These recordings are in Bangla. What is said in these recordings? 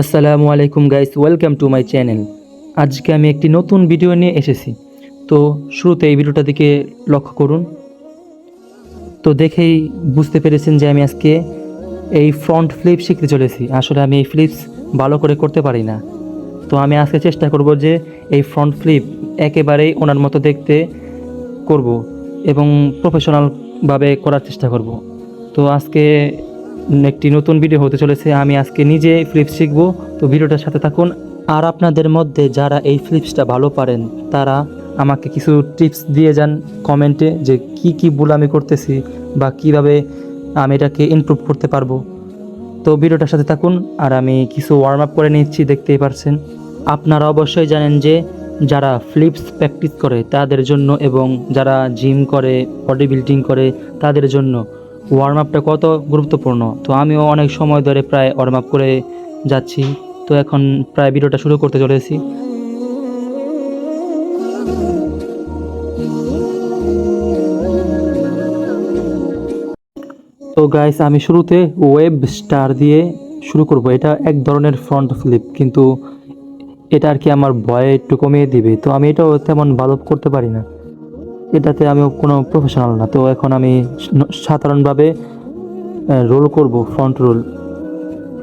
আসসালামু আলাইকুম guys, welcome to my channel. আজকে আমি একটি নতুন ভিডিও নিয়ে এসেছি। তো শুরুতে এই ভিডিওটা দিকে লক্ষ্য করুন। তো দেখেই বুঝতে পেরেছেন যে আমি আজকে এই ফ্রন্ট ফ্লিপ শিখতে চলেছি। আসলে আমি এই ফ্লিপস ভালো করে করতে পারি না। তো আমি আজকে চেষ্টা করব যে এই ফ্রন্ট ফ্লিপ একেবারেই ওনার মতো দেখতে করব এবং প্রফেশনালভাবে করার চেষ্টা করব। তো আজকে একটি নতুন ভিডিও হতে চলেছে। আমি আজকে নিজে ফ্লিপস শিখব। তো ভিডিওটার সাথে থাকুন। আর আপনাদের মধ্যে যারা এই ফ্লিপসটা ভালো পারেন তারা আমাকে কিছু টিপস দিয়ে যান কমেন্টে, যে কি ভুল আমি করতেছি বা কিভাবে আমি এটাকে ইমপ্রুভ করতে পারবো। তো ভিডিওটার সাথে থাকুন। আর আমি কিছু ওয়ার্ম আপ করে নিচ্ছি, দেখতেই পারছেন। আপনারা অবশ্যই জানেন যে যারা ফ্লিপস প্র্যাকটিস করে তাদের জন্য এবং যারা জিম করে, বডি বিল্ডিং করে তাদের জন্য ওয়ার্ম আপটা কত গুরুত্বপূর্ণ। তো আমিও অনেক সময় ধরে প্রায় ওয়ার্ম আপ করে যাচ্ছি। তো এখন প্রায় ভিডিওটা শুরু করতে চলেছি। তো গাইস, আমি শুরুতে ওয়েব স্টার দিয়ে শুরু করব। এটা এক ধরনের ফ্রন্ট ফ্লিপ, কিন্তু এটা আর কি আমার ভয় একটু কমিয়ে দিবে। তো আমি এটাও তেমন ভালো করতে পারি না, এটাতে আমি কোনো প্রফেশনাল না। তো এখন আমি সাধারণভাবে রোল করব, ফ্রন্ট রোল,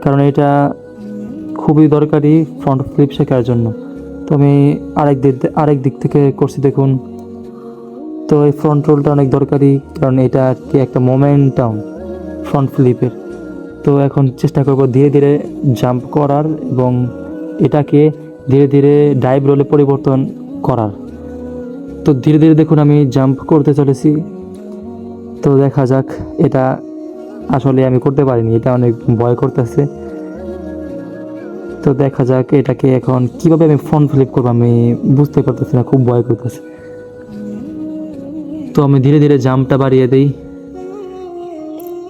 কারণ এটা খুবই দরকারি ফ্রন্ট ফ্লিপ শেখার জন্য। তো আমি আরেক দিক থেকে করছি, দেখুন। তো এই ফ্রন্ট রোলটা অনেক দরকারি, কারণ এটা আর কি একটা মোমেন্টাম ফ্রন্ট ফ্লিপের। তো এখন চেষ্টা করব ধীরে ধীরে জাম্প করার এবং এটাকে ধীরে ধীরে ডাইভ রোলে পরিবর্তন করার। তো ধীরে ধীরে দেখুন আমি জাম্প করতে চলেছি। তো দেখা যাক, এটা আসলে আমি করতে পারিনি, এটা অনেক ভয় করতেছে। তো দেখা যাক এটাকে এখন কিভাবে আমি ফ্রন্ট ফ্লিপ করবো, আমি বুঝতে পারতেছি না, খুব ভয় করতেছে। তো আমি ধীরে ধীরে জাম্পটা বাড়িয়ে দিই।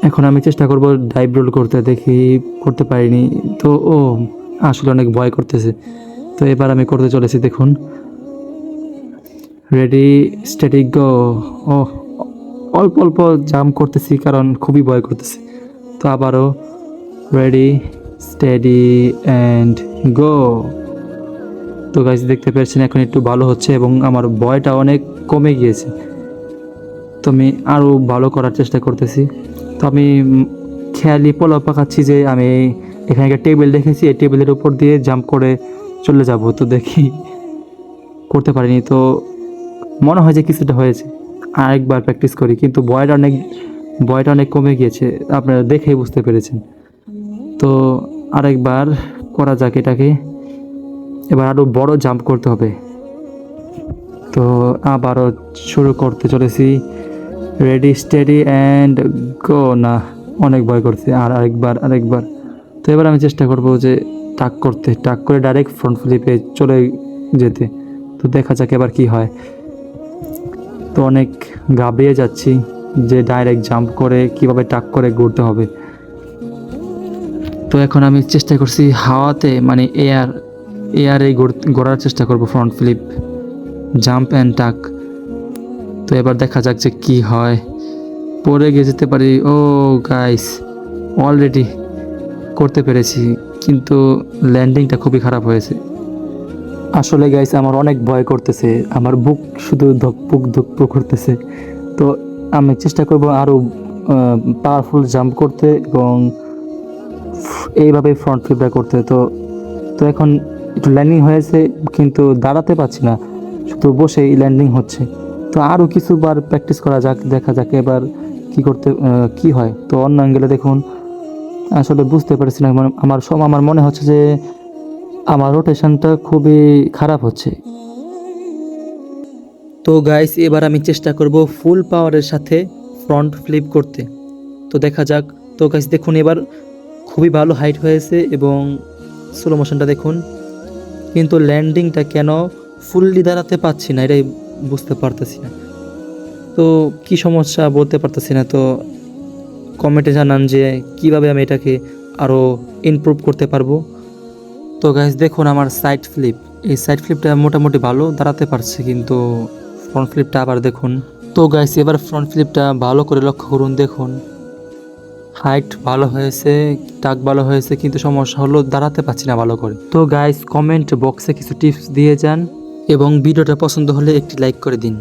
এখন আমি চেষ্টা করব ডাইভ রোল করতে, দেখি করতে পারিনি। তো আসলে অনেক ভয় করতেছে। তো এবার আমি করতে চলেছি, দেখুন। রেডি, স্টেডি, গো। ও, অল্প অল্প জাম্প করতেছি কারণ খুবই ভয় করতেছে। তো আবারও রেডি, স্টেডি অ্যান্ড গো। তো গাইস, দেখতে পাচ্ছেন এখন একটু ভালো হচ্ছে এবং আমার ভয়টা অনেক কমে গিয়েছে। তো আমি আরও ভালো করার চেষ্টা করতেছি। তো আমি খেয়ালি পোলাও পাকাচ্ছি যে আমি এখানে একটা টেবিল দেখেছি, এই টেবিলের উপর দিয়ে জাম্প করে চলে যাব। তো দেখি করতে পারিনি। তো মনে হয় যে কিছুটা হয়েছে, আরেকবার প্র্যাকটিস করি, কিন্তু ভয়টা অনেক কমে গিয়েছে, আপনারা দেখেই বুঝতে পেরেছেন। তো আরেকবার করা যাক এটাকে। এবার আরও বড় জাম্প করতে হবে। তো আবারও শুরু করতে চলেছি, রেডি, স্টেডি অ্যান্ড গো। না, অনেক ভয় করছে। আরেকবার। তো এবার আমি চেষ্টা করব যে টাক করে ডাইরেক্ট ফ্রন্ট ফ্লিপে চলে যেতে। তো দেখা যাক এবার কি হয়। তো অনেক ঘাবড়িয়ে যাচ্ছি যে ডাইরেক্ট জাম্প করে কিভাবে টাক করে ঘুরতে হবে। তো এখন আমি চেষ্টা করছি হাওয়াতে, মানে এয়ারে ঘোরার চেষ্টা করব ফ্রন্ট ফ্লিপ, জাম্প অ্যান্ড টাক। তো এবার দেখা যাক যে কী হয়। পড়ে গিয়ে যেতে পারি। ও গাইস, অলরেডি করতে পেরেছি, কিন্তু ল্যান্ডিংটা খুবই খারাপ হয়েছে। আসলে গাইস, আমার অনেক ভয় করতেছে, আমার বুক শুধু ধকপুক করতেছে। তো আমি চেষ্টা করব আরও পাওয়ারফুল জাম্প করতে এবং এইভাবে ফ্রন্ট ফ্লিপটা করতে। তো তো এখন একটু ল্যান্ডিং হয়েছে, কিন্তু দাঁড়াতে পারছি না, শুধু বসেই ল্যান্ডিং হচ্ছে। তো আরও কিছুবার প্র্যাকটিস করা যাক, দেখা যাক এবার কি হয়। তো অন্য অ্যাঙ্গেলে দেখুন, আসলে বুঝতে পারছি না, আমার মনে হচ্ছে যে আমার রোটেশনটা খুবই খারাপ হচ্ছে। তো গাইস, এবার আমি চেষ্টা করব ফুল পাওয়ারের সাথে ফ্রন্ট ফ্লিপ করতে। তো দেখা যাক। তো গাইস দেখুন, এবার খুবই ভালো হাইট হয়েছে এবং স্লো মোশনটা দেখুন, কিন্তু ল্যান্ডিংটা কেন ফুললি দাঁড়াতে পারছি না, এটাই বুঝতে পারতেছি না। তো কি সমস্যা বলতে পারতেছি না। তো কমেন্টে জানান যে কিভাবে আমি এটাকে আরও ইমপ্রুভ করতে পারবো। তো গাইস দেখুন, আমার এই সাইড ফ্লিপটা মোটামুটি ভালো দাঁড়াতে পারছে, কিন্তু ফ্রন্ট ফ্লিপটা আবার দেখুন। তো গাইস, এবার ফ্রন্ট ফ্লিপটা ভালো করে লক্ষ্য করুন, দেখুন হাইট ভালো হয়েছে, টাক ভালো হয়েছে, কিন্তু সমস্যা হলো দাঁড়াতে পারছি না ভালো করে। তো গাইস কমেন্ট বক্সে কিছু টিপস দিয়ে যান এবং ভিডিওটা পছন্দ হলে একটি লাইক করে দিন।